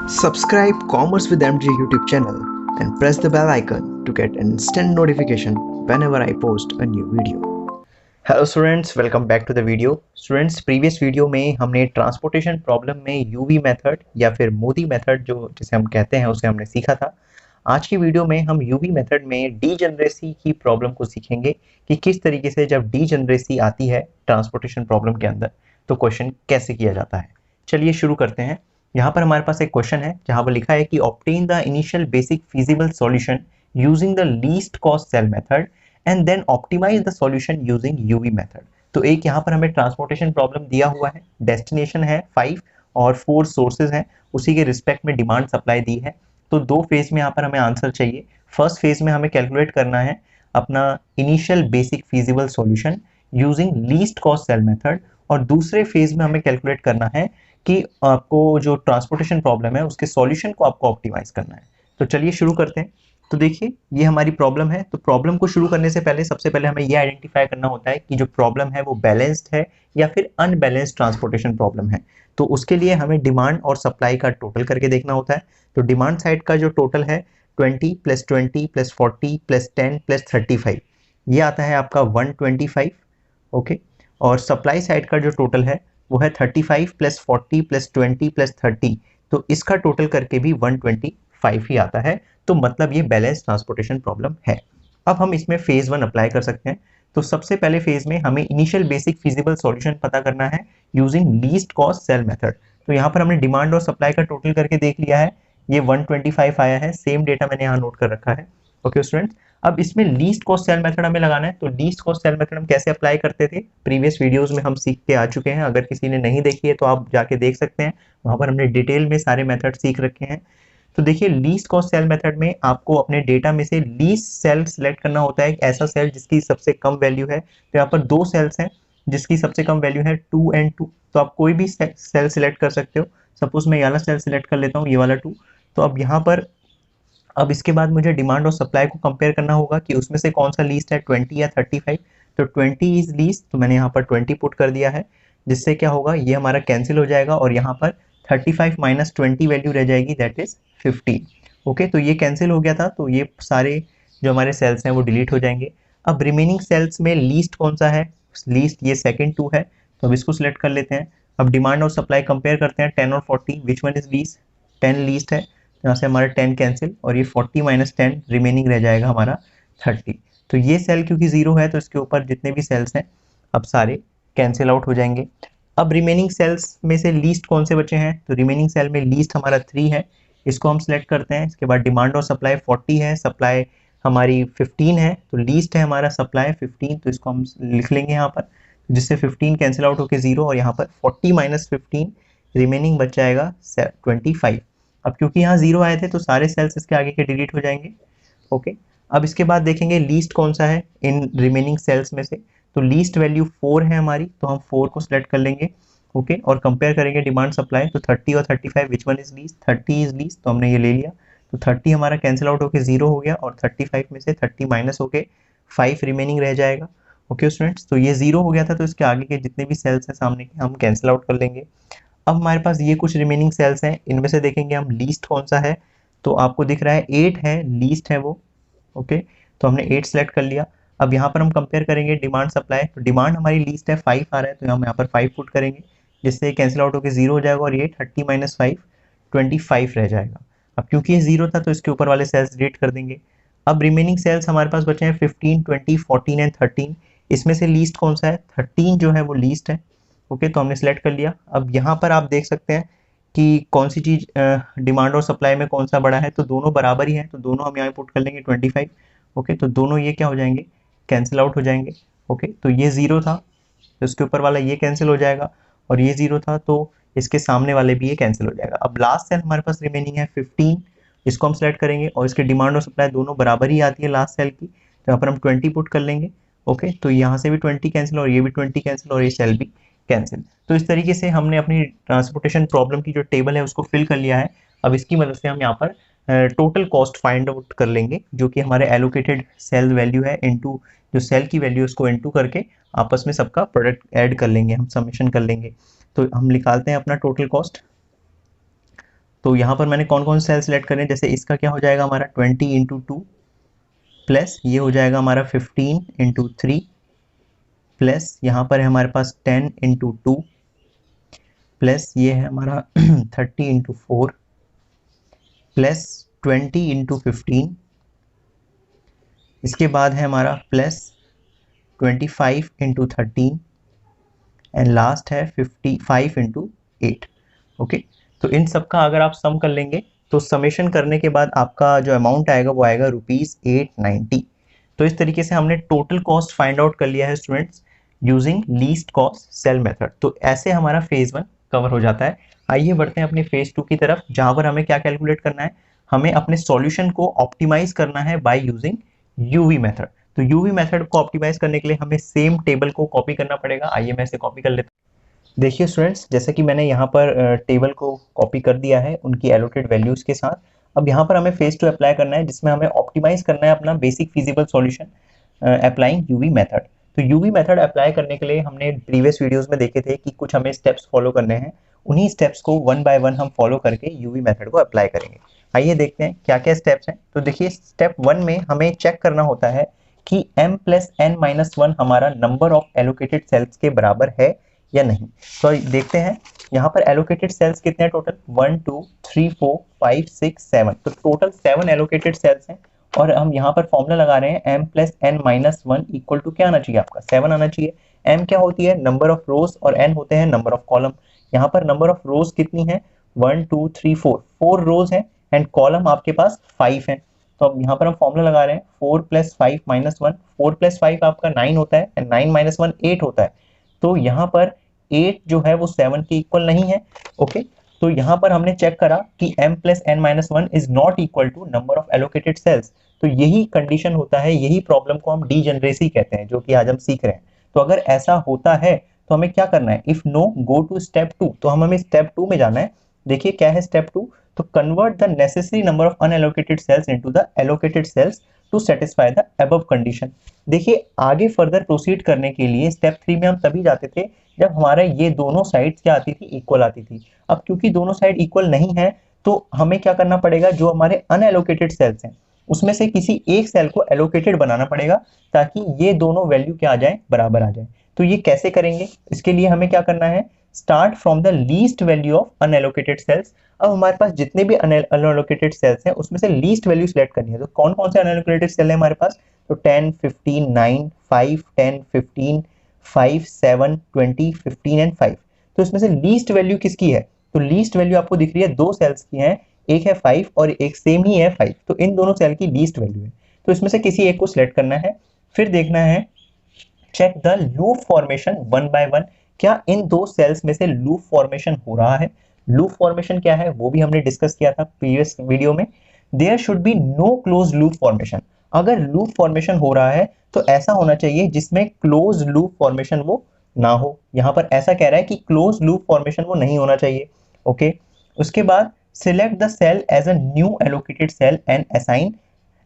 Subscribe Commerce with MJ YouTube channel and press the bell icon to get instant notification whenever I post a new video. Hello students, welcome back to the video. Students, previous video में हमने transportation problem में UV method या फिर Modi method जो जिसे हम कहते हैं उसे हमने सीखा था। आज की वीडियो में हम यूवी मेथड में डीजनरेसी की प्रॉब्लम को सीखेंगे कि किस तरीके से जब डीजनरेसी आती है ट्रांसपोर्टेशन प्रॉब्लम के अंदर तो क्वेश्चन कैसे किया जाता है। चलिए शुरू करते हैं। यहाँ पर हमारे पास एक क्वेश्चन है जहाँ पर लिखा है कि obtain the initial basic feasible solution using the least cost cell method and then optimise the solution using UV method. तो एक यहाँ पर हमें ट्रांसपोर्टेशन प्रॉब्लम दिया हुआ है, डेस्टिनेशन है 5 और 4 सोर्सेज हैं, उसी के रिस्पेक्ट में डिमांड सप्लाई दी है। तो दो फेज में यहाँ पर हमें आंसर चाहिए। फर्स्ट फेज में हमें कैलकुलेट करना है अपना initial basic feasible solution using least cost cell method, और दूसरे फेज में हमें कैलकुलेट करना है कि आपको जो ट्रांसपोर्टेशन प्रॉब्लम है उसके सॉल्यूशन को आपको ऑप्टिमाइज करना है। तो चलिए शुरू करते हैं। तो देखिए ये हमारी प्रॉब्लम है। तो प्रॉब्लम को शुरू करने से पहले सबसे पहले हमें ये आइडेंटिफाई करना होता है कि जो प्रॉब्लम है वो बैलेंस्ड है या फिर अनबैलेंस्ड ट्रांसपोर्टेशन प्रॉब्लम है। तो उसके लिए हमें डिमांड और सप्लाई का टोटल करके देखना होता है। तो डिमांड साइड का जो टोटल है 20 + 20 + 40 + 10 + 35, ये आता है आपका 125। ओके, और सप्लाई साइड का जो टोटल है वो है 35 + 40 + 20 + 30, तो इसका टोटल करके भी 125 ही आता है। तो मतलब ये बैलेंस ट्रांसपोर्टेशन प्रॉब्लम है। अब हम इसमें फेज 1 अप्लाई कर सकते हैं। तो सबसे पहले फेज में हमें इनिशियल बेसिक फिजिबल सॉल्यूशन पता करना है using least cost cell method. तो यहाँ पर हमने डिमांड और सप्लाई का टोटल करके देख लिया है, ये 125 आया है। सेम डेटा मैंने यहाँ नोट कर रखा है। ओके स्टूडेंट्स, अब इसमें लीस्ट कॉस्ट सेल मेथड हमें लगाना है। तो लीस्ट कॉस्ट सेल मेथड हम कैसे अप्लाई करते थे प्रीवियस वीडियोस में हम सीख के आ चुके हैं। अगर किसी ने नहीं देखी है तो आप जाके देख सकते हैं, वहां पर हमने डिटेल में सारे मेथड सीख रखे हैं। तो देखिए लीस्ट कॉस्ट सेल मेथड में आपको अपने डेटा में से लीस्ट सेल सिलेक्ट करना होता है, ऐसा सेल जिसकी सबसे कम वैल्यू है। तो यहाँ पर दो सेल्स हैं जिसकी सबसे कम वैल्यू है 2 और 2, तो आप कोई भी सेल सिलेक्ट कर सकते हो। सपोज मैं ये वाला सेल सिलेक्ट कर लेता हूँ, ये वाला 2। तो अब यहाँ पर अब इसके बाद मुझे डिमांड और सप्लाई को कंपेयर करना होगा कि उसमें से कौन सा लीस्ट है, 20 या 35। तो 20 इज लीस्ट, तो मैंने यहाँ पर 20 पुट कर दिया है, जिससे क्या होगा ये हमारा कैंसिल हो जाएगा और यहाँ पर 35 - 20 वैल्यू रह जाएगी, दैट इज 15। ओके, तो ये कैंसिल हो गया था, तो ये सारे जो हमारे सेल्स हैं वो डिलीट हो जाएंगे। अब रिमेनिंग सेल्स में लीस्ट कौन सा है, लीस्ट ये सेकेंड 2 है, तो अब इसको सिलेक्ट कर लेते हैं। अब डिमांड और सप्लाई कंपेयर करते हैं, 10 और 40, which one is least, 10 least है, यहाँ से हमारा 10 कैंसिल और ये 40 - 10 रिमेनिंग रह जाएगा हमारा 30। तो ये सेल क्योंकि जीरो है तो इसके ऊपर जितने भी सेल्स हैं अब सारे कैंसिल आउट हो जाएंगे। अब रिमेनिंग सेल्स में से लीस्ट कौन से बचे हैं, तो रिमेनिंग सेल में लीस्ट हमारा 3 है, इसको हम सिलेक्ट करते हैं। इसके बाद डिमांड और सप्लाई 40 है, सप्लाई हमारी 15 है, तो लीस्ट है हमारा सप्लाई 15, तो इसको हम लिख लेंगे यहाँ पर, जिससे 15 कैंसिल आउट होकर 0 और यहाँ पर 40 - 15 रिमेनिंग बच जाएगा 25। अब क्योंकि यहाँ 0 आए थे तो सारे सेल्स इसके आगे के डिलीट हो जाएंगे। ओके, अब इसके बाद देखेंगे लीस्ट कौन सा है इन रिमेनिंग सेल्स में से। तो लीस्ट वैल्यू 4 है हमारी, तो हम 4 को सिलेक्ट कर लेंगे। ओके, और कंपेयर करेंगे डिमांड सप्लाई, तो 30 और 35 which one is least, 30 is least, तो हमने ये ले लिया। तो 30 हमारा कैंसिल आउट होकर 0 हो गया और 35 में से 30 माइनस होके 5 रिमेनिंग रह जाएगा। ओके स्टूडेंट्स, तो ये 0 हो गया था, तो इसके आगे के जितने भी सेल्स हैं सामने के हम कैंसिल आउट कर लेंगे। अब हमारे पास ये कुछ रिमेनिंग सेल्स हैं, इनमें से देखेंगे हम लीस्ट कौन सा है। तो आपको दिख रहा है 8 है, लीस्ट है वो। ओके, तो हमने 8 सेलेक्ट कर लिया। अब यहाँ पर हम कंपेयर करेंगे डिमांड सप्लाई, तो डिमांड हमारी लीस्ट है 5 आ रहा है, तो हम यहाँ पर 5 पुट करेंगे, जिससे कैंसिल आउट होकर 0 हो जाएगा और ये 30 - 5 25 रह जाएगा। अब क्योंकि ये 0 था तो इसके ऊपर वाले सेल्स डिलीट कर देंगे। अब रिमेनिंग सेल्स हमारे पास बचे हैं 15, 20, 14 एंड 13। इसमें से लीस्ट कौन सा है, 13 जो है वो लीस्ट है। ओके, तो हमने सेलेक्ट कर लिया। अब यहाँ पर आप देख सकते हैं कि कौन सी चीज़ डिमांड और सप्लाई में कौन सा बड़ा है, तो दोनों बराबर ही है, तो दोनों हम यहाँ पुट कर लेंगे 25। ओके, तो दोनों ये क्या हो जाएंगे, कैंसिल आउट हो जाएंगे। ओके, तो ये 0 था तो इसके ऊपर वाला ये कैंसिल हो जाएगा और ये 0 था तो इसके सामने वाले भी ये कैंसिल हो जाएगा। अब लास्ट सेल हमारे पास रिमेनिंग है 15, इसको हम सेलेक्ट करेंगे और इसके डिमांड और सप्लाई दोनों बराबर ही आती है लास्ट सेल की, तो यहाँ पर हम 20 पुट कर लेंगे। ओके, तो यहाँ से भी 20 कैंसिल और ये भी 20 कैंसिल और ये सेल भी कैंसिल। तो इस तरीके से हमने अपनी ट्रांसपोर्टेशन प्रॉब्लम की जो टेबल है उसको फिल कर लिया है। अब इसकी मदद से हम यहाँ पर टोटल कॉस्ट फाइंड आउट कर लेंगे, जो कि हमारे एलोकेटेड सेल वैल्यू है इनटू जो सेल की वैल्यू उसको इनटू करके आपस में सबका प्रोडक्ट ऐड कर लेंगे, हम समेशन कर लेंगे। तो हम निकालते हैं अपना टोटल कॉस्ट। तो यहाँ पर मैंने कौन कौन से सेल सेलेक्ट करें, जैसे इसका क्या हो जाएगा हमारा 20 इंटू 2 प्लस ये हो जाएगा हमारा 15 इंटू 3 प्लस यहाँ पर है हमारे पास 10 इंटू 2 प्लस ये है हमारा 30 इंटू 4 प्लस 20 इंटू 15, इसके बाद है हमारा प्लस 25 इंटू 13 एंड लास्ट है 55 इंटू 8। ओके, तो इन सब का अगर आप सम कर लेंगे तो समेशन करने के बाद आपका जो अमाउंट आएगा वो आएगा ₹890। तो इस तरीके से हमने टोटल कॉस्ट फाइंड आउट कर लिया है students using least cost cell method. तो ऐसे हमारा फेज 1 कवर हो जाता है। आइए बढ़ते हैं अपने फेज 2 की तरफ, जहां पर हमें क्या कैलकुलेट करना है, हमें अपने सॉल्यूशन को ऑप्टिमाइज करना है बाय यूजिंग यूवी मेथड। तो यूवी मेथड को ऑप्टिमाइज करने के लिए हमें सेम टेबल को कॉपी करना पड़ेगा। आइए मैं इसे कॉपी कर लेता हूँ। देखिए स्टूडेंट्स, जैसे कि मैंने यहाँ पर टेबल को कॉपी कर दिया है उनकी एलोकेटेड वैल्यूज के साथ। अब यहाँ पर हमें फेज 2 अप्लाई करना है, जिसमें हमें ऑप्टिमाइज करना है अपना basic feasible solution applying UV method. तो यूवी मेथड अप्लाई करने के लिए हमने प्रीवियस वीडियोस में देखे थे कि कुछ हमें स्टेप्स फॉलो करने हैं, उन्हीं स्टेप्स को वन बाय वन हम फॉलो करके यूवी मेथड को अप्लाई करेंगे। आइए देखते हैं क्या क्या स्टेप्स हैं। तो देखिए स्टेप 1 में हमें चेक करना होता है कि m प्लस n माइनस 1 हमारा नंबर ऑफ एलोकेटेड सेल्स के बराबर है या नहीं। तो देखते हैं यहाँ पर एलोकेटेड सेल्स कितने हैं टोटल, 1 2 3 4 5 6 7। तो टोटल 7 एलोकेटेड सेल्स हैं और हम यहाँ पर फॉर्मूला लगा रहे हैं m plus n minus 1 equal to क्या आना चाहिए आपका 7 आना चाहिए। m क्या होती है, नंबर ऑफ रोज, और n होते हैं नंबर ऑफ कॉलम। यहाँ पर नंबर ऑफ रोज कितनी है, 1 2 3 4, 4 रोज है एंड कॉलम आपके पास 5 है। तो अब यहाँ पर हम फॉर्मूला लगा रहे हैं 4 प्लस 5 माइनस 1, 4 प्लस 5 आपका 9 होता है एंड 9 माइनस 1 8 होता है। तो यहाँ पर 8 जो है वो 7 के इक्वल नहीं है। ओके, तो यहाँ पर हमने चेक करा कि m plus n minus 1 is not equal to number of allocated cells. तो यही कंडीशन होता है, यही प्रॉब्लम को हम डीजेनरेसी कहते हैं, जो कि आज हम सीख रहे हैं। तो अगर ऐसा होता है तो हमें क्या करना है, if no go to step 2। तो हमें स्टेप 2 में जाना है। देखिए क्या है स्टेप 2, तो convert the necessary number of unallocated cells into the allocated cells to satisfy the above condition. देखिए आगे फर्दर प्रोसीड करने के लिए स्टेप 3 में हम तभी जाते थे जब हमारे ये दोनों साइड्स क्या आती थी, इक्वल आती थी। अब क्योंकि दोनों साइड इक्वल नहीं है तो हमें क्या करना पड़ेगा, जो हमारे अनएलोकेटेड सेल्स हैं उसमें से किसी एक सेल को एलोकेटेड बनाना पड़ेगा ताकि ये दोनों वैल्यू क्या आ जाए, बराबर आ जाए। तो ये कैसे करेंगे, इसके लिए हमें क्या करना है, start from the least value of unallocated cells. अब हमारे पास जितने भी अनएलोकेटेड सेल्स हैं उसमें से लीस्ट वैल्यू सिलेक्ट करनी है। तो कौन कौन से अनएलोकेटेड सेल है हमारे पास, तो 10 15 9 5 10 15 5 7 20 15 एंड 5। तो इसमें से लीस्ट वैल्यू किसकी है, तो लीस्ट वैल्यू आपको दिख रही है, दो सेल्स की है, एक है 5 और एक सेम ही है 5। तो इन दोनों सेल की लीस्ट वैल्यू है, तो इसमें से किसी एक को सिलेक्ट करना है। फिर देखना है check the loop formation one by one, क्या इन दो सेल्स में से लूप फॉर्मेशन हो रहा है। लूप फॉर्मेशन क्या है वो भी हमने डिस्कस किया था प्रीवियस वीडियो में। There should be no close loop formation. अगर लूप फॉर्मेशन हो रहा है तो ऐसा होना चाहिए जिसमें क्लोज लूप फॉर्मेशन वो ना हो। यहाँ पर ऐसा कह रहा है कि क्लोज लूप फॉर्मेशन वो नहीं होना चाहिए। ओके, उसके बाद select the cell as a new allocated cell and assign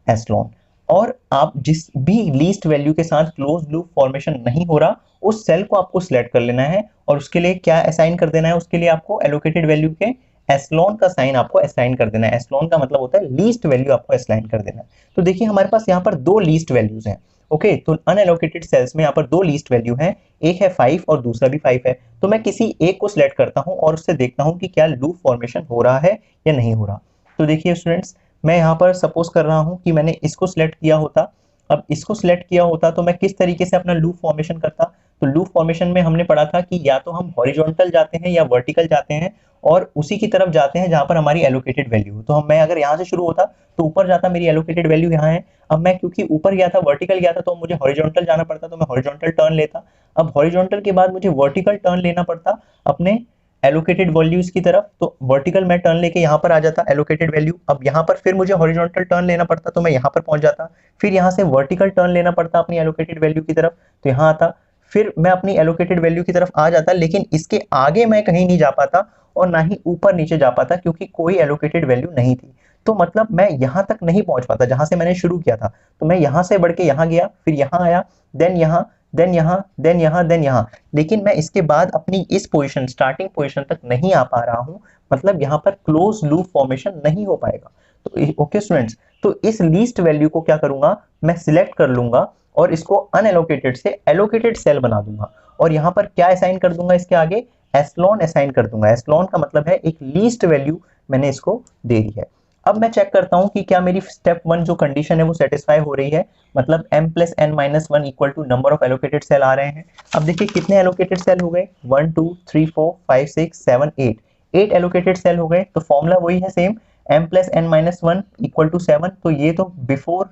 epsilon. और आप जिस भी लीस्ट वैल्यू के साथ क्लोज लूप फॉर्मेशन नहीं हो रहा उस सेल को आपको सिलेक्ट कर लेना है और उसके लिए क्या असाइन कर देना है, उसके लिए आपको एलोकेटेड वैल्यू के एस्लॉन का साइन आपको असाइन कर देना है। एस्लॉन का मतलब होता है लीस्ट वैल्यू आपको असाइन कर देना है। तो देखिए हमारे पास यहाँ पर दो लीस्ट वैल्यूज हैं। ओके, तो अनएलोकेटेड सेल्स में यहाँ पर दो लीस्ट वैल्यू है, एक है 5 और दूसरा भी 5 है। तो मैं किसी एक को सिलेक्ट करता हूँ और उससे देखता हूँ कि क्या लूप फॉर्मेशन हो रहा है या नहीं हो रहा। तो देखिए स्टूडेंट्स, मैं यहाँ पर सपोज कर रहा हूँ कि मैंने इसको सिलेक्ट किया होता। अब इसको सिलेक्ट किया होता तो मैं किस तरीके से अपना लूप फॉर्मेशन करता। तो लूप फॉर्मेशन में हमने पढ़ा था कि या तो हम हॉरिजॉन्टल जाते हैं या वर्टिकल जाते हैं और उसी की तरफ जाते हैं जहां पर हमारी एलोकेटेड वैल्यू हो। तो मैं अगर यहाँ से शुरू होता तो ऊपर जाता, मेरी एलोकेटेड वैल्यू यहाँ है। अब मैं क्योंकि ऊपर गया था, वर्टिकल गया था, तो मुझे हॉरिजॉन्टल जाना पड़ता, तो मैं हॉरिजॉन्टल टर्न लेता। अब हॉरिजॉन्टल के बाद मुझे वर्टिकल टर्न लेना पड़ता अपने एलोकेटेड वैल्यूज की तरफ। तो वर्टिकल मैं टर्न लेके यहाँ पर आ जाता एलोकेटेड वैल्यू। अब यहाँ पर फिर मुझे हॉरिजॉन्टल टर्न लेना पड़ता तो मैं यहाँ पर पहुंच जाता। फिर यहाँ से वर्टिकल टर्न लेना पड़ता अपनी एलोकेटेड वैल्यू की तरफ, तो यहाँ आता। फिर मैं अपनी एलोकेटेड वैल्यू की तरफ आ जाता, लेकिन इसके आगे मैं कहीं नहीं जा पाता और ना ही ऊपर नीचे जा पाता क्योंकि कोई एलोकेटेड वैल्यू नहीं थी। तो मतलब मैं यहाँ तक नहीं पहुंच पाता जहां से मैंने शुरू किया था। तो मैं यहाँ से बढ़ के यहाँ गया, फिर यहाँ आया, देन यहाँ, देन यहाँ, देन यहाँ, देन यहाँ, लेकिन मैं इसके बाद अपनी इस पोजीशन, स्टार्टिंग पोजीशन तक नहीं आ पा रहा हूँ। मतलब यहाँ पर क्लोज लूप फॉर्मेशन नहीं हो पाएगा। तो ओके स्टूडेंट्स, तो इस लीस्ट वैल्यू को क्या करूंगा, मैं सिलेक्ट कर लूंगा और इसको अनएलोकेटेड से एलोकेटेड सेल बना दूंगा और यहाँ पर क्या असाइन कर दूंगा, इसके आगे एस्लॉन असाइन कर दूंगा। एस्लॉन का मतलब है एक लीस्ट वैल्यू मैंने इसको दे दी है। अब मैं चेक करता हूं कि क्या मेरी स्टेप 1 जो कंडीशन है वो सेटिस्फाई हो रही है, मतलब m plus n minus one equal to number of allocated cell आ रहे हैं। अब देखिए कितने एलोकेटेड सेल हो गए, 1 2 3 4 5 6 7 8, 8 एलोकेटेड सेल हो गए। तो फॉर्मूला वही है same, m plus n minus one equal to 7। तो ये तो बिफोर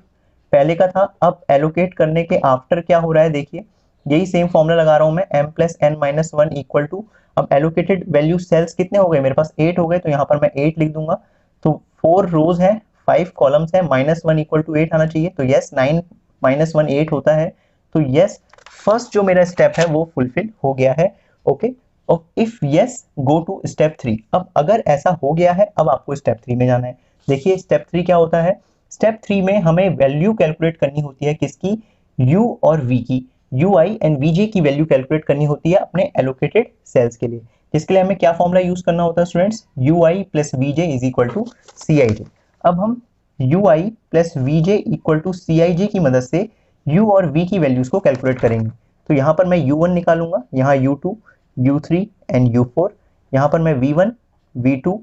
पहले का था, अब एलोकेट करने के आफ्टर क्या हो रहा है, देखिए यही सेम फॉर्मूला लगा रहा हूं मैं, m plus n minus one equal to, अब एलोकेटेड वैल्यू सेल्स कितने हो गए मेरे पास, 8 हो गए, तो यहाँ पर मैं 8 लिख दूंगा। तो 4 रोज है, 5 कॉलम्स है, माइनस वन इक्वल टू 8 आना चाहिए। तो यस 9 माइनस वन 8 होता है। तो यस फर्स्ट जो मेरा स्टेप है वो फुलफिल हो गया है। ओके, और if yes go to step 3। अब अगर ऐसा हो गया है, अब आपको स्टेप 3 में जाना है। देखिए स्टेप 3 क्या होता है, स्टेप 3 में हमें वैल्यू कैलकुलेट करनी होती है किसकी, u और v की, ui एंड vj की वैल्यू कैलकुलेट करनी होती है अपने एलोकेटेड सेल्स के लिए। जिसके लिए हमें क्या फॉर्मूला यूज करना होता है students, ui plus vj is equal to cij। अब हम ui plus vj equal to cij की मदद से u और v की वैल्यूज को कैलकुलेट करेंगे। तो यहाँ पर मैं u1 निकालूंगा, यहाँ u2 u3 एंड u4, यहाँ पर मैं v1 v2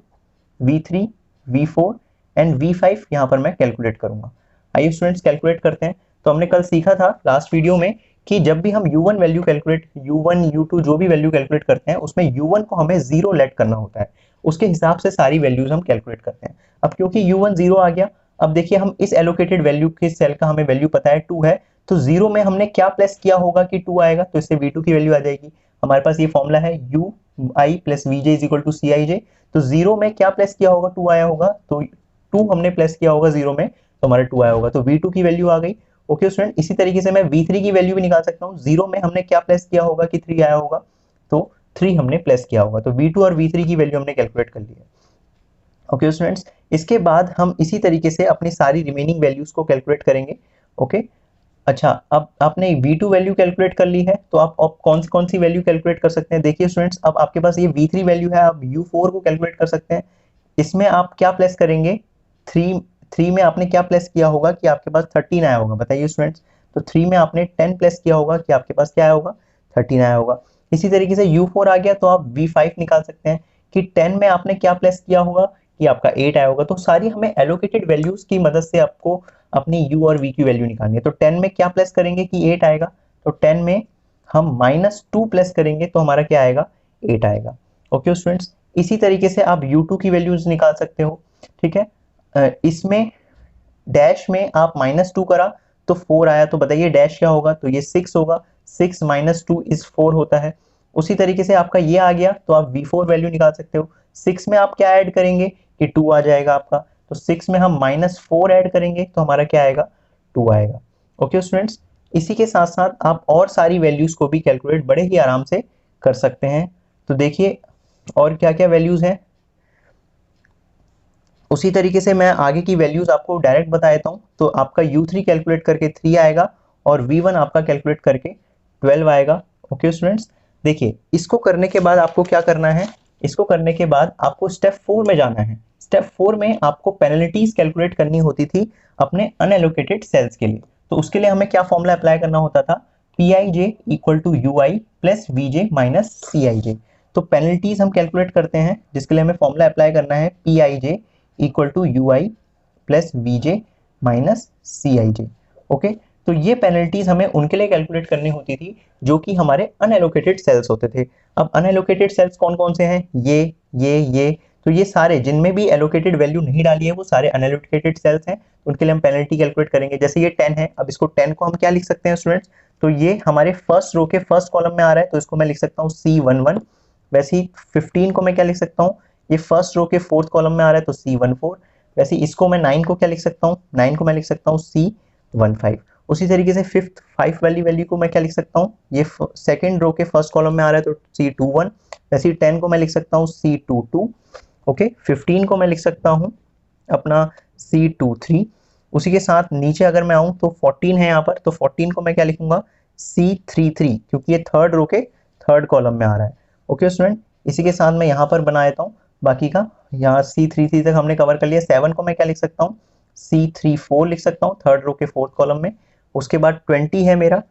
v3 v4 and v5 यहाँ पर मैं कैलकुलेट करूंगा। आइए स्टूडेंट्स कैलकुलेट करते हैं। तो हमने कल सीखा था लास्ट वीडियो में कि जब भी हम u1 value calculate, u1 u2 जो भी वैल्यू कैलकुलेट करते हैं उसमें u1 को हमें 0 लेट करना होता है, उसके हिसाब से सारी वैल्यूज हम कैलकुलेट करते हैं। अब क्योंकि u1 0 आ गया, अब देखिए हम इस एलोकेटेड वैल्यू के सेल का हमें वैल्यू पता है 2 है, तो 0 में हमने क्या प्लस किया होगा कि 2 आएगा, तो इससे v2 की वैल्यू आ जाएगी। हमारे पास ये फॉर्मूला है ui plus vj is equal to cij। तो 0 में क्या प्लस किया होगा, 2 आया होगा, तो 2 हमने प्लस किया होगा 0 में, तो हमारा 2 आया होगा, तो v2 की वैल्यू आ गई। ओके स्टूडेंट, इसी तरीके से मैं v3 की वैल्यू भी निकाल सकता हूँ। 0 में हमने क्या प्लस किया होगा कि 3 आया होगा, तो 3 हमने प्लस किया होगा, तो v2 और v3 की वैल्यू हमने कैलकुलेट कर ली है। ओके स्टूडेंट्स, इसके बाद हम इसी तरीके से अपनी सारी रिमेनिंग वैल्यूज को कैलकुलेट करेंगे। ओके, अच्छा अब आपने v2 वैल्यू कैलकुलेट कर ली है, तो आप कौन सी वैल्यू कैलकुलेट कर सकते हैं। देखिए स्टूडेंट्स, अब आपके पास ये v3 वैल्यू है, आप u4 को कैलकुलेट कर सकते हैं। इसमें आप क्या प्लस करेंगे, 3 में आपने क्या प्लस किया होगा कि आपके पास 13 आया होगा, बताइए स्टूडेंट्स। तो 3 में आपने 10 प्लस किया होगा कि आपके पास क्या आया होगा, 13 आया होगा। इसी तरीके से u4 आ गया, तो आप v5 निकाल सकते हैं कि 10 में आपने क्या प्लस किया होगा कि आपका 8 आया होगा। तो सारी हमें एलोकेटेड वैल्यूज की मदद से आपको अपनी u और v की वैल्यू निकालनी है। तो 10 में क्या प्लस करेंगे कि 8 आएगा, तो 10 में हम -2 प्लस करेंगे तो हमारा क्या आएगा, 8 आएगा। ओके स्टूडेंट्स, इसी तरीके से आप u2 की वैल्यूज निकाल सकते हो। ठीक है, इसमें डैश में आप -2 करा तो 4 आया, तो बताइए डैश क्या होगा, तो ये 6 होगा, 6 - 2 इज 4 होता है। उसी तरीके से आपका ये आ गया, तो आप v4 वैल्यू निकाल सकते हो। 6 में आप क्या ऐड करेंगे कि 2 आ जाएगा आपका, तो 6 में हम -4 ऐड करेंगे तो हमारा क्या आएगा, 2 आएगा। ओके स्टूडेंट्स, इसी के साथ साथ आप और सारी वैल्यूज को भी कैलकुलेट बड़े ही आराम से कर सकते हैं। तो देखिए और क्या क्या वैल्यूज हैं, उसी तरीके से मैं आगे की वैल्यूज आपको डायरेक्ट बता देता हूँ। तो आपका u3 कैलकुलेट करके 3 आएगा और v1 आपका कैलकुलेट करके 12 आएगा। ओके स्टूडेंट्स, देखिए इसको करने के बाद आपको क्या करना है, इसको करने के बाद आपको स्टेप 4 में जाना है। स्टेप 4 में आपको पेनल्टीज कैलकुलेट करनी होती थी अपने अनएलोकेटेड सेल्स के लिए। तो उसके लिए हमें क्या फॉर्मूला अप्लाई करना होता था, pij equal to ui plus vj minus cij। तो पेनल्टीज हम कैलकुलेट करते हैं, जिसके लिए हमें फॉर्मूला अप्लाई करना है pij equal to ui plus vj minus cij। Okay, तो ये पेनल्टीज हमें उनके लिए कैलकुलेट करनी होती थी जो कि हमारे अनएलोकेटेड सेल्स होते थे। अब अनएलोकेटेड सेल्स कौन कौन से हैं, ये, तो ये सारे जिनमें भी एलोकेटेड वैल्यू नहीं डाली है वो सारे अनएलोकेटेड सेल्स हैं, उनके लिए हम पेनल्टी कैलकुलेट करेंगे। जैसे ये 10 है, अब इसको 10 को हम क्या लिख सकते हैं स्टूडेंट्स, तो ये हमारे फर्स्ट रो के फर्स्ट कॉलम में आ रहा है, तो इसको मैं लिख सकता हूँ C11। वैसे ही 15 को मैं क्या लिख सकता हूँ, ये फर्स्ट रो के फोर्थ कॉलम में आ रहा है, तो C14। वैसे इसको मैं 9 को क्या लिख सकता हूँ, 9 को मैं लिख सकता हूँ C15। उसी तरीके से फिफ्थ 5 वाली वैल्यू को मैं क्या लिख सकता हूँ, ये सेकंड रो के फर्स्ट कॉलम में आ रहा है, तो C21। वैसे 10 को मैं लिख सकता हूँ C22। ओके, 15 को मैं लिख सकता हूँ अपना C23। उसी के साथ नीचे अगर मैं आऊँ तो 14 है यहाँ पर, तो 14 को मैं क्या लिखूंगा C33, क्योंकि ये थर्ड रो के थर्ड कॉलम में आ रहा है। ओके स्टूडेंट, इसी के साथ मैं यहाँ पर बना देता हूँ बाकी का यहाँ C33 तक हमने कवर कर लिया। 7 को मैं क्या लिख सकता हूँ, C34 लिख सकता हूँ थर्ड रो के फोर्थ कॉलम में। उसके बाद 20 है मेरा,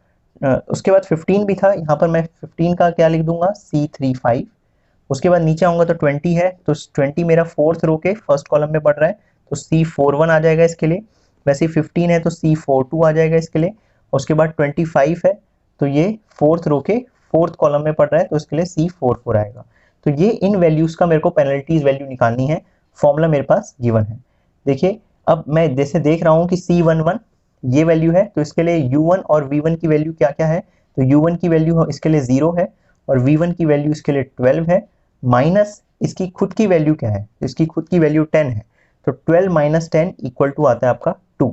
उसके बाद 15 भी था, यहाँ पर मैं 15 का क्या लिख दूंगा, C35। उसके बाद नीचे आऊंगा तो 20 है, तो 20 मेरा फोर्थ रो के फर्स्ट कॉलम में पड़ रहा है, तो C41 आ जाएगा इसके लिए। वैसे 15 है तो C42 आ जाएगा इसके लिए। उसके बाद 25 है तो ये फोर्थ रो के फोर्थ कॉलम में पड़ रहा है, तो इसके लिए C44 आएगा। तो ये इन वैल्यूज का मेरे को पेनल्टीज वैल्यू निकालनी है, फॉर्मूला मेरे पास गिवन है। देखिए अब मैं जैसे देख रहा हूँ कि C11 ये वैल्यू है, तो इसके लिए U1 और V1 की वैल्यू क्या क्या है, तो U1 की वैल्यू इसके लिए 0 है और V1 की वैल्यू इसके लिए 12 है, माइनस इसकी खुद की वैल्यू क्या है, इसकी खुद की वैल्यू 10 है, तो 12 माइनस 10 इक्वल टू आता है आपका 2।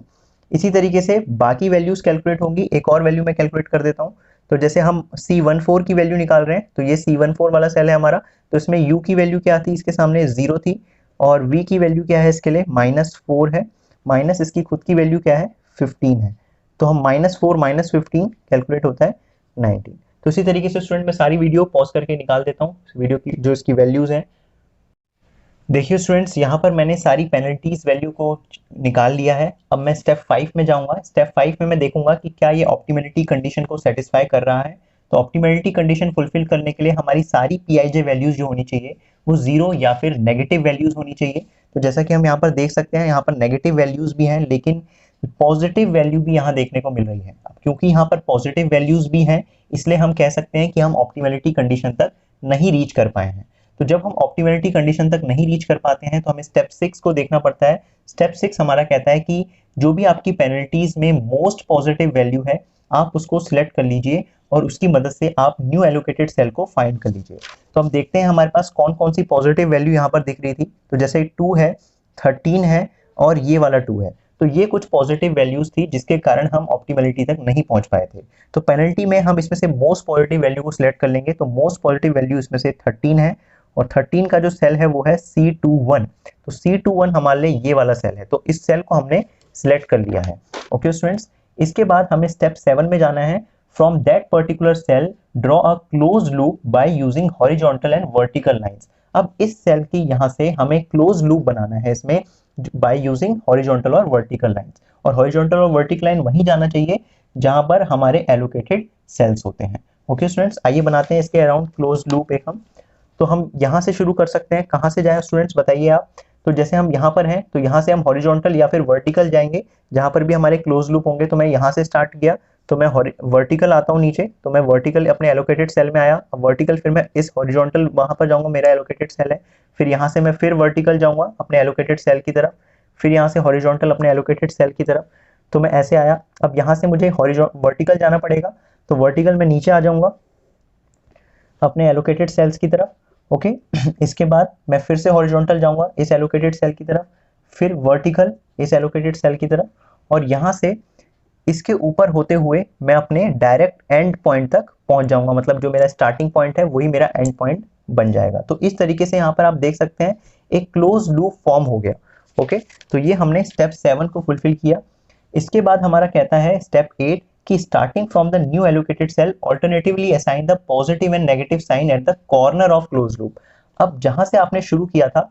इसी तरीके से बाकी वैल्यूज कैलकुलेट होंगी। एक और वैल्यू मैं कैलकुलेट कर देता हूँ। तो जैसे हम C14 की वैल्यू निकाल रहे हैं, तो ये C14 वाला सेल है हमारा, तो इसमें U की वैल्यू क्या थी, इसके सामने 0 थी, और V की वैल्यू क्या है इसके लिए -4 है, माइनस इसकी खुद की वैल्यू क्या है 15 है, तो हम -4 -15 कैलकुलेट होता है 19। तो इसी तरीके से स्टूडेंट मैं सारी वीडियो पॉज करके निकाल देता हूँ वीडियो की जो इसकी वैल्यूज हैं। देखिए स्टूडेंट्स यहाँ पर मैंने सारी पेनल्टीज वैल्यू को निकाल लिया है। अब मैं स्टेप 5 में जाऊंगा। स्टेप 5 में मैं देखूंगा कि क्या ये ऑप्टिमलिटी कंडीशन को सेटिस्फाई कर रहा है। तो ऑप्टिमलिटी कंडीशन फुलफिल करने के लिए हमारी सारी पीआईजे वैल्यूज जो होनी चाहिए वो 0 या फिर नेगेटिव वैल्यूज होनी चाहिए। तो जैसा कि हम यहाँ पर देख सकते हैं, यहाँ पर नेगेटिव वैल्यूज भी हैं लेकिन पॉजिटिव वैल्यू भी यहाँ देखने को मिल रही है। अब क्योंकि यहाँ पर पॉजिटिव वैल्यूज भी हैं, इसलिए हम कह सकते हैं कि हम ऑप्टिमलिटी कंडीशन तक नहीं रीच कर पाए हैं। तो जब हम ऑप्टिमलिटी कंडीशन तक नहीं रीच कर पाते हैं तो हमें स्टेप 6 को देखना पड़ता है। स्टेप 6 हमारा कहता है कि जो भी आपकी पेनल्टीज में मोस्ट पॉजिटिव वैल्यू है आप उसको सिलेक्ट कर लीजिए और उसकी मदद से आप न्यू एलोकेटेड सेल को फाइंड कर लीजिए। तो हम देखते हैं हमारे पास कौन कौन सी पॉजिटिव वैल्यू यहाँ पर दिख रही थी। तो जैसे 2 है, 13 है और ये वाला 2 है, तो ये कुछ पॉजिटिव वैल्यूज थी जिसके कारण हम ऑप्टिमलिटी तक नहीं पहुंच पाए थे। तो पेनल्टी में हम इसमें से मोस्ट पॉजिटिव वैल्यू को सिलेक्ट कर लेंगे। तो मोस्ट पॉजिटिव वैल्यू इसमें से 13 है और 13 का जो सेल है वो है C21। तो C21 हमारे लिए ये वाला सेल है, तो इस सेल को हमने सिलेक्ट कर लिया है। ओके स्टूडेंट्स, इसके बाद हमें स्टेप 7 में जाना है। From that particular cell draw a close loop by using horizontal and vertical lines. अब इस सेल की यहाँ से हमें क्लोज लूप बनाना है इसमें बाय यूजिंग हॉरिजॉन्टल और वर्टिकल लाइंस। और हॉरिजॉन्टल और वर्टिकल लाइन वहीं जाना चाहिए जहां पर हमारे एलोकेटेड सेल्स होते हैं। ओके स्टूडेंट्स, आइए बनाते हैं इसके अराउंड क्लोज लूप एक हम। तो हम यहाँ से शुरू कर सकते हैं। कहाँ से जाएं स्टूडेंट्स बताइए आप। तो जैसे हम यहाँ पर हैं तो यहाँ से हम हॉरिजॉन्टल या फिर वर्टिकल जाएंगे जहाँ पर भी हमारे क्लोज लूप होंगे। तो मैं यहाँ से स्टार्ट किया, तो मैं वर्टिकल आता हूँ नीचे, तो मैं वर्टिकल अपने एलोकेटेड सेल में आया। अब वर्टिकल फिर मैं इस हॉरिजॉन्टल वहाँ पर जाऊँगा, मेरा एलोकेटेड सेल है। फिर यहाँ से मैं फिर वर्टिकल जाऊँगा अपने एलोकेटेड सेल की तरफ, फिर यहाँ से हॉरिजॉन्टल अपने एलोकेटेड सेल की तरफ। तो मैं ऐसे आया। अब यहाँ से मुझे वर्टिकल जाना पड़ेगा, तो वर्टिकल में नीचे आ जाऊँगा अपने एलोकेटेड सेल्स की तरफ। ओके इसके बाद मैं फिर से हॉरिजॉन्टल जाऊंगा इस एलोकेटेड सेल की तरफ, फिर वर्टिकल इस एलोकेटेड सेल की तरफ, और यहाँ से इसके ऊपर होते हुए मैं अपने डायरेक्ट एंड पॉइंट तक पहुंच जाऊंगा। मतलब जो मेरा स्टार्टिंग पॉइंट है वही मेरा एंड पॉइंट बन जाएगा। तो इस तरीके से यहाँ पर आप देख सकते हैं एक क्लोज लूप फॉर्म हो गया। ओके, तो ये हमने स्टेप 7 को फुलफिल किया। इसके बाद हमारा कहता है स्टेप 8 कि starting from the new allocated cell alternatively assign the positive and negative sign at the corner of close loop. अब जहां से आपने शुरू किया था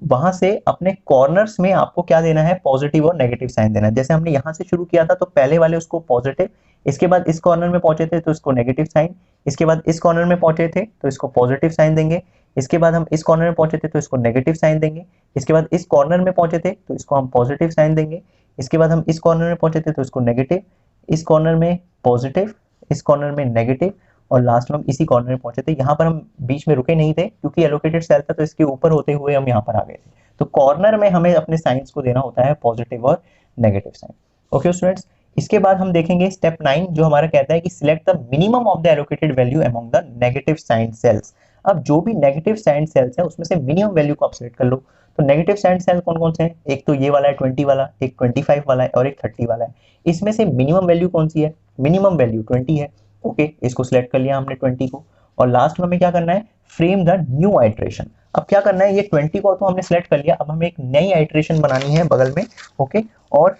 वहां से अपने कॉर्नर्स में आपको क्या देना है, पॉजिटिव और नेगेटिव साइन देना है। जैसे हमने यहाँ से शुरू किया था तो पहले वाले उसको पॉजिटिव, इसके बाद इस कॉर्नर में पहुंचे थे तो इसको नेगेटिव साइन, इसके बाद इस कॉर्नर में पहुंचे थे तो इसको पॉजिटिव साइन देंगे, इसके बाद हम इस कॉर्नर में पहुंचे थे तो इसको नेगेटिव साइन देंगे, इसके बाद इस कॉर्नर में पहुंचे थे तो इसको हम पॉजिटिव साइन देंगे, इसके बाद हम इस कॉर्नर में पहुंचे थे तो इसको नेगेटिव, इस कॉर्नर में पॉजिटिव, इस कॉर्नर में नेगेटिव, और लास्ट में हम इसी कॉर्नर में पहुंचे थे। यहाँ पर हम बीच में रुके नहीं थे क्योंकि एलोकेटेड सेल था, तो इसके ऊपर होते हुए हम यहाँ पर आ गए थे। तो कॉर्नर में हमें अपने साइंस को देना होता है पॉजिटिव और नेगेटिव साइन। ओके स्टूडेंट्स, इसके बाद हम देखेंगे स्टेप 9 जो हमारा कहता है कि select the minimum of the allocated value among the negative sign cells. अब जो भी नेगेटिव साइन सेल्स है उसमें से मिनिमम वैल्यू को आप सिलेक्ट कर लो। तो नेगेटिव साइन सेल कौन कौन से हैं, एक तो ये वाला है 20 वाला, एक 25 वाला है और एक 30 वाला है। इसमें से मिनिमम वैल्यू कौन सी है, मिनिमम वैल्यू 20 है। ओके, इसको सिलेक्ट कर लिया हमने 20 को, और लास्ट में हमें क्या करना है, फ्रेम द न्यू आइट्रेशन। अब क्या करना है, ये 20 को तो हमने सिलेक्ट कर लिया, अब हमें एक नई आइट्रेशन बनानी है बगल में। ओके, और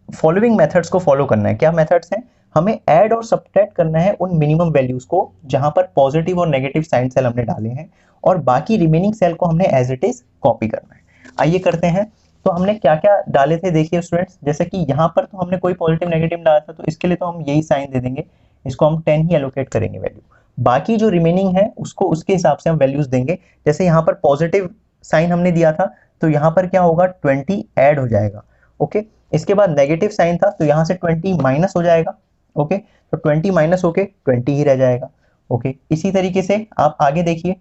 फॉलोइंग मेथड्स को फॉलो करना है। क्या मेथड्स हैं, हमें ऐड और सब्ट्रैक्ट करना है उन मिनिमम वैल्यूज को जहां पर पॉजिटिव और नेगेटिव साइन सेल हमने डाले हैं, और बाकी रिमेनिंग सेल को हमने एज इट इज कॉपी करना है। आइए करते हैं। तो हमने क्या क्या डाले थे देखिए स्टूडेंट्स, जैसे कि यहाँ पर तो हमने कोई पॉजिटिव नेगेटिव डाला था, तो इसके लिए तो हम यही साइन दे देंगे, इसको हम 10 ही एलोकेट करेंगे वैल्यू। बाकी जो रिमेनिंग है उसको उसके हिसाब से हम वैल्यूज देंगे। जैसे यहाँ पर पॉजिटिव साइन हमने दिया था, तो यहाँ पर क्या होगा 20 ऐड हो जाएगा। ओके, इसके बाद नेगेटिव साइन था, तो यहाँ से 20 माइनस हो जाएगा। ओके, तो 20 माइनस होके 20 ही रह जाएगा। ओके, इसी तरीके से आप आगे देखिए,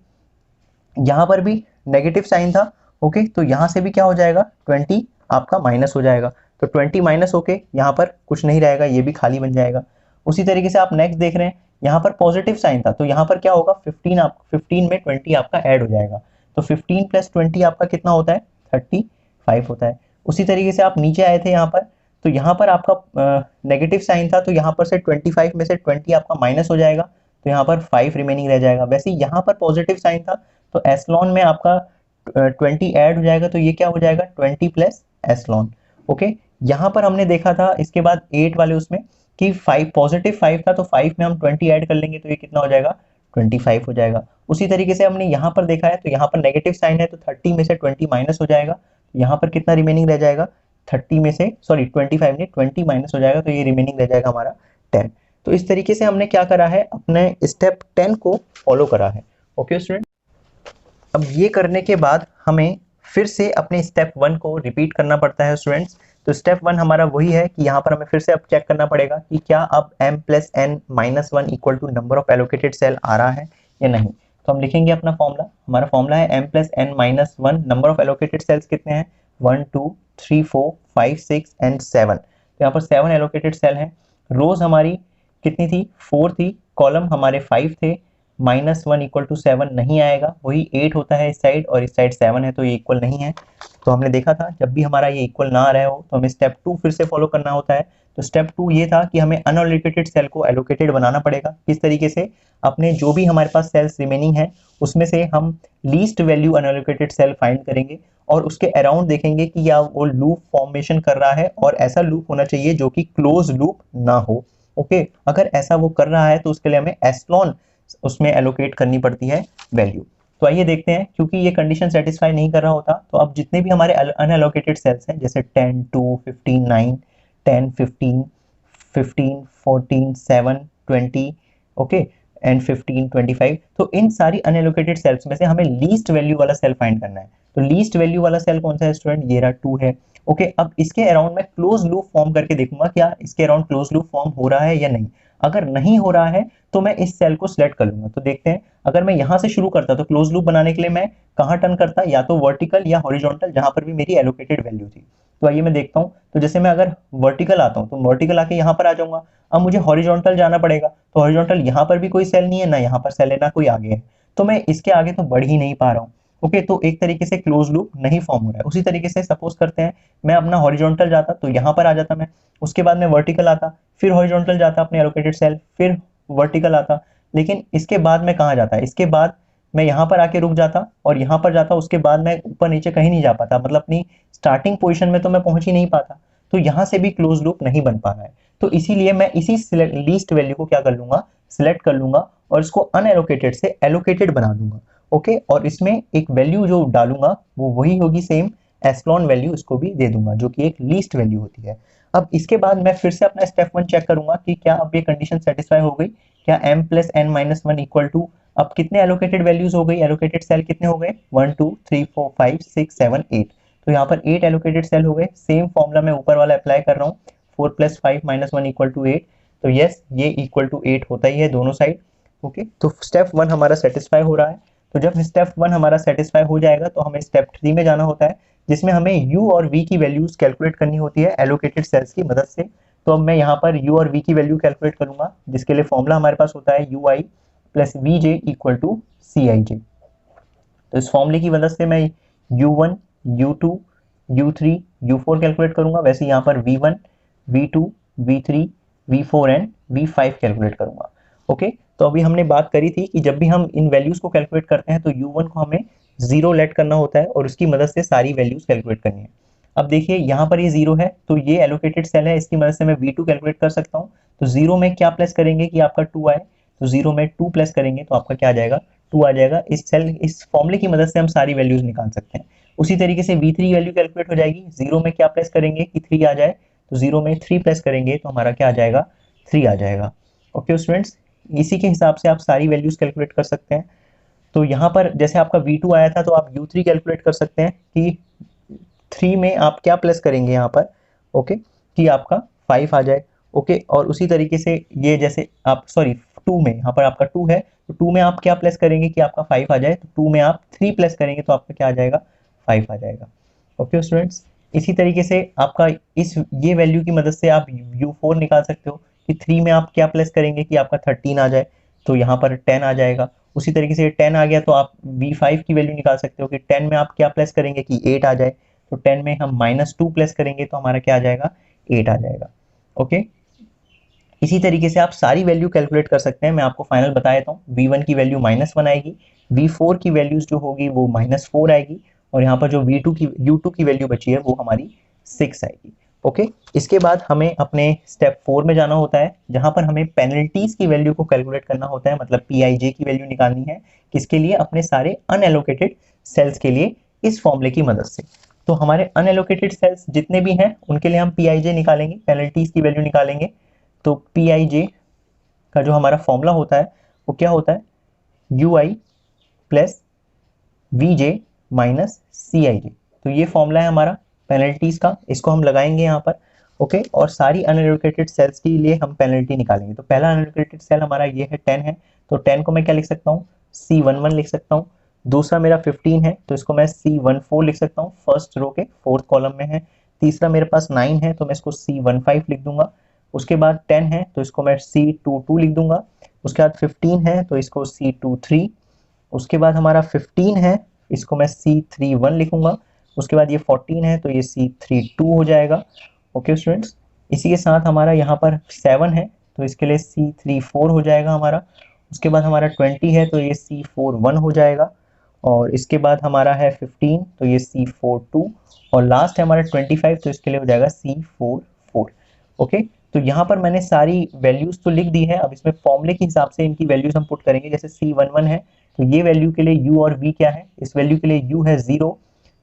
यहाँ पर भी नेगेटिव साइन था। ओके, तो यहाँ से भी क्या हो जाएगा 20 आपका माइनस हो जाएगा, तो 20 माइनस होके यहाँ पर कुछ नहीं रहेगा, ये भी खाली बन जाएगा। उसी तरीके से आप नेक्स्ट देख रहे हैं, यहाँ पर पॉजिटिव साइन था, तो यहाँ पर क्या होगा 15 में 20 आपका ऐड हो जाएगा, तो 15 प्लस 20 आपका कितना होता है 35 होता है। उसी तरीके से आप नीचे आए थे यहाँ पर, तो यहाँ पर आपका नेगेटिव साइन था, तो यहाँ पर से 25 में से 20 आपका माइनस हो जाएगा, तो यहाँ पर 5 रिमेनिंग रह जाएगा। वैसे यहाँ पर पॉजिटिव साइन था, तो एस्लॉन में आपका 20 ऐड हो जाएगा, तो ये क्या हो जाएगा 20 प्लस एस्लॉन। ओके, यहाँ पर हमने देखा था इसके बाद 8 वाले उसमें कि 5 पॉजिटिव 5 था, तो 5 में हम 20 ऐड कर लेंगे, तो ये कितना हो जाएगा 25 हो जाएगा। उसी तरीके से हमने यहाँ पर देखा है, तो यहाँ पर नेगेटिव साइन है, तो 30 में से 20 माइनस हो जाएगा, यहाँ पर कितना रिमेनिंग रह जाएगा 30 में से 25 में 20 माइनस हो जाएगा, तो ये रिमेनिंग रह जाएगा हमारा 10। तो इस तरीके से हमने क्या करा है, अपने स्टेप 10 को फॉलो करा है। ओके स्टूडेंट, अब ये करने के बाद हमें फिर से अपने स्टेप 1 को रिपीट करना पड़ता है स्टूडेंट्स। तो स्टेप 1 हमारा वही है कि यहाँ पर हमें फिर से अब चेक करना पड़ेगा कि क्या अब m plus n minus 1 equal to number of allocated cell आ रहा है या नहीं। तो हम लिखेंगे अपना फॉर्मूला, हमारा फॉर्मूला है m plus n minus 1, number of allocated cells कितने हैं 1 2 3 4 5 6 एंड 7। तो यहाँ पर 7 एलोकेटेड सेल हैं। रोज हमारी कितनी थी 4 थी, कॉलम हमारे 5 थे। -1 इक्वल टू 7 नहीं आएगा, वही 8 होता है इस साइड और इस साइड 7 है, तो ये इक्वल नहीं है। तो हमने देखा था जब भी हमारा ये इक्वल ना आ रहा हो तो हमें स्टेप 2 फिर से फॉलो करना होता है। तो स्टेप 2 ये था कि हमें अनएलोकेटेड सेल को एलोकेटेड बनाना पड़ेगा। किस तरीके से, अपने जो भी हमारे पास सेल्स रिमेनिंग है उसमें से हम least value unallocated cell find करेंगे और उसके अराउंड देखेंगे कि या वो लूप फॉर्मेशन कर रहा है, और ऐसा लूप होना चाहिए जो कि क्लोज लूप ना हो। ओके, अगर ऐसा वो कर रहा है तो उसके लिए हमें एस्लॉन उसमें एलोकेट करनी पड़ती है वैल्यू। तो आइए देखते हैं, क्योंकि ये कंडीशन सेटिस्फाई नहीं कर रहा होता, तो अब जितने भी हमारे अनएलोकेटेड सेल्स हैं जैसे 10 2 15 9 10 15 15 14 7 20 ओके एंड 15 25, तो इन सारी अनएलोकेटेड सेल्स में से हमें लीस्ट वैल्यू वाला सेल फाइंड करना है। तो लीस्ट वैल्यू वाला सेल कौन सा है स्टूडेंट, ये रहा 2 है। ओके, अब इसके अराउंड मैं क्लोज लूप फॉर्म करके देखूंगा क्या इसके अराउंड क्लोज लूप फॉर्म हो रहा है या नहीं। अगर नहीं हो रहा है तो मैं इस सेल को सिलेक्ट कर लूंगा। तो देखते हैं, अगर मैं यहाँ से शुरू करता तो क्लोज लूप बनाने के लिए मैं कहाँ टर्न करता, या तो वर्टिकल या हॉरिजॉन्टल, जहां पर भी मेरी एलोकेटेड वैल्यू थी। तो आइए मैं देखता हूँ, तो जैसे मैं अगर वर्टिकल आता हूँ तो वर्टिकल आके यहाँ पर आ जाऊंगा। अब मुझे हॉरिजॉन्टल जाना पड़ेगा, तो हॉरिजॉन्टल यहाँ पर भी कोई सेल नहीं है, ना यहाँ पर सेल है ना कोई आगे है, तो मैं इसके आगे तो बढ़ ही नहीं पा रहा हूँ। ओके, तो एक तरीके से क्लोज लूप नहीं फॉर्म हो रहा है। उसी तरीके से सपोज करते हैं मैं अपना हॉरिजॉन्टल जाता तो यहाँ पर आ जाता मैं, उसके बाद मैं वर्टिकल आता, फिर हॉरिजॉन्टल जाता अपने एलोकेटेड सेल, फिर वर्टिकल आता, लेकिन इसके बाद मैं कहाँ जाता, इसके बाद मैं यहाँ पर आके रुक जाता और यहाँ पर जाता, उसके बाद मैं ऊपर नीचे कहीं नहीं जा पाता, मतलब अपनी स्टार्टिंग पोजीशन में तो मैं पहुंच ही नहीं पाता। तो यहाँ से भी क्लोज लूप नहीं बन पा रहा है। तो इसीलिए मैं इसी लीस्ट वैल्यू को क्या कर लूंगा, सिलेक्ट कर लूंगा और इसको अनएलोकेटेड से एलोकेटेड बना दूंगा। ओके, और इसमें एक वैल्यू जो डालूंगा वो वही होगी सेम एस्लॉन वैल्यू, इसको भी दे दूंगा जो कि एक लीस्ट वैल्यू होती है। अब इसके बाद मैं फिर से अपना स्टेप 1 चेक करूंगा कि क्या अब ये कंडीशन सेटिस्फाई हो गई, क्या m plus n minus 1 equal to, अब कितने एलोकेटेड वैल्यूज हो गई, एलोकेटेड सेल कितने हो गए 1 2 3 4 5 6 7 8। तो यहाँ पर 8 एलोकेटेड सेल हो गए। सेम फॉर्मूला मैं ऊपर वाला अप्लाई कर रहा हूँ, 4 प्लस 5 माइनस 1 इक्वल टू 8। तो यस, ये इक्वल टू 8 होता ही है दोनों साइड। ओके, तो स्टेप 1 हमारा सेटिस्फाई हो रहा है। तो जब स्टेप 1 हमारा सेटिस्फाई हो जाएगा तो हमें स्टेप 3 में जाना होता है, जिसमें हमें u और v की वैल्यूज कैलकुलेट करनी होती है एलोकेटेड सेल्स की मदद से। तो अब मैं यहाँ पर u और v की वैल्यू कैलकुलेट करूंगा, जिसके लिए फॉर्मूला हमारे पास होता है ui plus vj equal to cij। तो इस फॉर्मूले की मदद से मैं u1 u2 u3 u4 calculate करूंगा। वैसे यहाँ पर v1 v2 v3 v4 and v5 calculate करूंगा। ओके, तो अभी हमने बात करी थी कि जब भी हम इन वैल्यूज को कैलकुलेट करते हैं तो u1 को हमें 0 लेट करना होता है और उसकी मदद से सारी वैल्यूज कैलकुलेट करनी है। अब देखिए यहाँ पर ये 0 है, तो ये एलोकेटेड सेल है, इसकी मदद से मैं v2 कैलकुलेट कर सकता हूँ। तो 0 में क्या प्लस करेंगे कि आपका 2 आए, तो 0 में 2 प्लस करेंगे तो आपका क्या आ जाएगा 2 आ जाएगा। इस फॉर्मूले की मदद से हम सारी वैल्यूज निकाल सकते हैं। उसी तरीके से V3 वैल्यू कैलकुलेट हो जाएगी। 0 में क्या प्लस करेंगे कि 3 आ जाए, तो 0 में 3 प्लस करेंगे तो हमारा क्या आ जाएगा, 3 आ जाएगा। ओके स्टूडेंट्स, इसी के हिसाब से आप सारी वैल्यूज कैलकुलेट कर सकते हैं। तो यहाँ पर जैसे आपका V2 आया था तो आप U3 कैलकुलेट कर सकते हैं कि 3 में आप क्या प्लस करेंगे यहाँ पर, ओके, कि आपका 5 आ जाए। ओके, और उसी तरीके से ये जैसे आप 2 में, यहाँ पर आपका 2 है तो 2 में आप क्या प्लस करेंगे कि आपका 5 आ जाए, तो 2 में आप 3 प्लस करेंगे तो आपका क्या आ जाएगा, 5 आ जाएगा। ओके स्टूडेंट्स, इसी तरीके से आपका ये वैल्यू की मदद से आप U4 निकाल सकते हो कि 3 में आप क्या प्लस करेंगे कि आपका 13 आ जाए, तो यहाँ पर 10 आ जाएगा। उसी तरीके से 10 आ गया तो आप V5 की वैल्यू निकाल सकते हो कि 10 में आप क्या प्लस करेंगे कि 8 आ जाए, तो 10 में हम -2 प्लस करेंगे तो हमारा क्या आ जाएगा, 8 आ जाएगा। ओके, इसी तरीके से आप सारी वैल्यू कैलकुलेट कर सकते हैं। मैं आपको फाइनल बता देता हूँ। V1 की वैल्यू -1 आएगी, V4 की वैल्यूज जो होगी वो -4 आएगी, और यहाँ पर जो U2 की वैल्यू बची है वो हमारी 6 आएगी। ओके, इसके बाद हमें अपने स्टेप 4 में जाना होता है, जहां पर हमें पेनल्टीज की वैल्यू को कैलकुलेट करना होता है, मतलब PIJ की वैल्यू निकालनी है। किसके लिए, अपने सारे अनएलोकेटेड सेल्स के लिए, इस फॉर्मूले की मदद से। तो हमारे अनएलोकेटेड सेल्स जितने भी हैं उनके लिए हम PIJ निकालेंगे, पेनल्टीज की वैल्यू निकालेंगे। तो PIJ का जो हमारा फॉर्मूला होता है वो क्या होता है, UI plus VJ minus CIJ। तो ये फॉर्मूला है हमारा पेनल्टीज का, इसको हम लगाएंगे यहाँ पर। ओके, और सारी अनएलोकेटेड सेल्स के लिए हम पेनल्टी निकालेंगे। तो पहला अनएलोकेटेड सेल हमारा ये है 10 है, तो 10 को मैं क्या लिख सकता हूँ, C11 लिख सकता हूँ। दूसरा मेरा 15 है तो इसको मैं C14 लिख सकता हूँ, फर्स्ट रो के 4th कॉलम में है। तीसरा मेरे पास 9 है तो मैं इसको C15 लिख दूंगा। उसके बाद 10 है तो इसको मैं C22 लिख दूंगा। उसके बाद 15 है तो इसको C23। उसके बाद हमारा 15 है, इसको मैं C31 लिखूंगा। उसके बाद ये 14 है तो ये C32 हो जाएगा। ओके स्टूडेंट्स, इसी के साथ हमारा यहाँ पर 7 है तो इसके लिए C34 हो जाएगा हमारा। उसके बाद हमारा 20 है तो ये C41 हो जाएगा, और इसके बाद हमारा है 15 तो ये C42, और लास्ट है हमारा 25 तो इसके लिए हो जाएगा C44। ओके, तो यहाँ पर मैंने सारी वैल्यूज तो लिख दी है। अब इसमें फॉर्मूले के हिसाब से इनकी वैल्यूज हम पुट करेंगे। जैसे C11 है तो ये वैल्यू के लिए U और V क्या है, इस वैल्यू के लिए U है 0,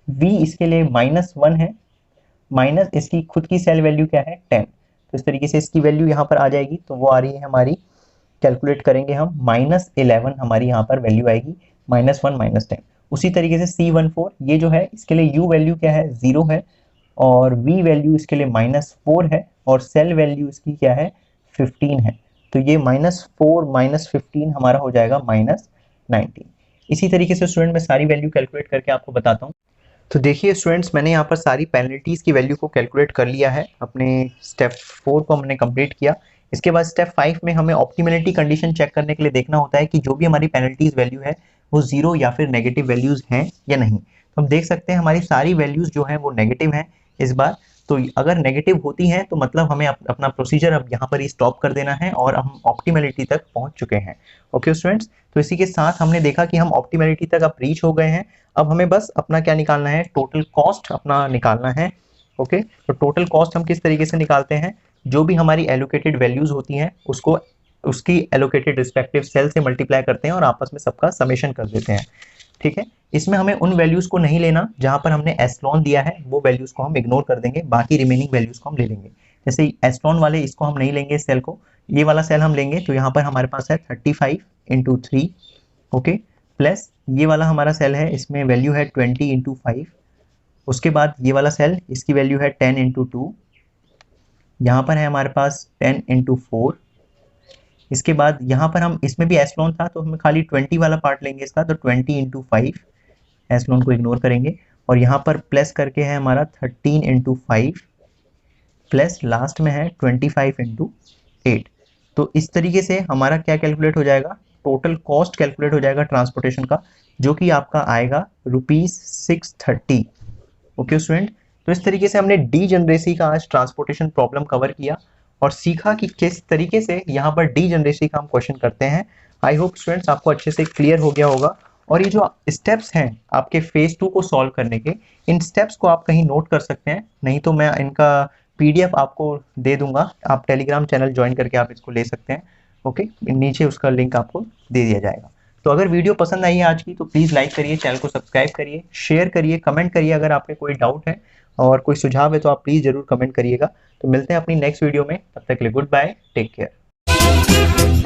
V इसके लिए -1 है, माइनस इसकी खुद की सेल वैल्यू क्या है 10। तो इस तरीके से इसकी वैल्यू यहाँ पर आ जाएगी, तो वो आ रही है हमारी, कैलकुलेट करेंगे हम, -11 हमारी यहाँ पर वैल्यू आएगी, -1 -10। उसी तरीके से C14 ये जो है इसके लिए U वैल्यू क्या है 0 है, और V वैल्यू इसके लिए -4 है, और सेल वैल्यू इसकी क्या है 15 है। तो ये -4 -15 हमारा हो जाएगा -19। इसी तरीके से स्टूडेंट मैं सारी वैल्यू कैलकुलेट करके आपको बताता हूँ। तो देखिए स्टूडेंट्स, मैंने यहाँ पर सारी पेनल्टीज की वैल्यू को कैलकुलेट कर लिया है। अपने स्टेप 4 को हमने कंप्लीट किया। इसके बाद स्टेप 5 में हमें ऑप्टिमलिटी कंडीशन चेक करने के लिए देखना होता है कि जो भी हमारी पेनल्टीज वैल्यू है वो 0 या फिर नेगेटिव वैल्यूज हैं या नहीं। तो हम देख सकते हैं हमारी सारी वैल्यूज जो है वो नेगेटिव हैं इस बार। तो अगर नेगेटिव होती हैं तो मतलब हमें अपना प्रोसीजर अब यहाँ पर ही स्टॉप कर देना है और हम ऑप्टिमलिटी तक पहुंच चुके हैं। ओके स्टूडेंट्स, तो इसी के साथ हमने देखा कि हम ऑप्टिमलिटी तक अब रीच हो गए हैं। अब हमें बस अपना क्या निकालना है, टोटल कॉस्ट अपना निकालना है। ओके, तो टोटल कॉस्ट हम किस तरीके से निकालते हैं, जो भी हमारी एलोकेटेड वैल्यूज होती हैं उसको उसकी एलोकेटेड रिस्पेक्टिव सेल से मल्टीप्लाई करते हैं और आपस में सबका समेशन कर देते हैं। ठीक है, इसमें हमें उन वैल्यूज को नहीं लेना जहां पर हमने एस्ट्रॉन दिया है, वो वैल्यूज को हम इग्नोर कर देंगे, बाकी रिमेनिंग वैल्यूज को हम ले लेंगे। जैसे एस्ट्रॉन वाले इसको हम नहीं लेंगे, सेल को, ये वाला सेल हम लेंगे। तो यहाँ पर हमारे पास है 35 × 3, ओके, प्लस ये वाला हमारा सेल है, इसमें वैल्यू है 20 × 5। उसके बाद ये वाला सेल, इसकी वैल्यू है 10 × 2। यहाँ पर है हमारे पास 10 × 4। इसके बाद यहाँ पर हम, इसमें भी एस्ट्रॉन था तो हम खाली 20 वाला पार्ट लेंगे इसका, तो 20 × 5, एस्ट्रॉन को इग्नोर करेंगे। और यहाँ पर प्लस करके है हमारा 13 × 5, प्लस लास्ट में है 25 × 8। तो इस तरीके से हमारा क्या कैलकुलेट हो जाएगा, टोटल कॉस्ट कैलकुलेट हो जाएगा ट्रांसपोर्टेशन का, जो कि आपका आएगा ₹630। ओके स्टूडेंट, तो इस तरीके से हमने डीजनरेसी का आज ट्रांसपोर्टेशन प्रॉब्लम कवर किया और सीखा कि किस तरीके से यहाँ पर डीजनरेसी का हम क्वेश्चन करते हैं। आई होप स्टूडेंट्स आपको अच्छे से क्लियर हो गया होगा। और ये जो स्टेप्स हैं आपके फेज 2 को सॉल्व करने के, इन स्टेप्स को आप कहीं नोट कर सकते हैं, नहीं तो मैं इनका PDF आपको दे दूंगा, आप टेलीग्राम चैनल ज्वाइन करके आप इसको ले सकते हैं। ओके, नीचे उसका लिंक आपको दे दिया जाएगा। तो अगर वीडियो पसंद आई है आज की तो प्लीज़ लाइक करिए, चैनल को सब्सक्राइब करिए, शेयर करिए, कमेंट करिए। अगर आपके कोई डाउट है और कोई सुझाव है तो आप प्लीज़ ज़रूर कमेंट करिएगा। तो मिलते हैं अपनी नेक्स्ट वीडियो में, तब तक के लिए गुड बाय, टेक केयर।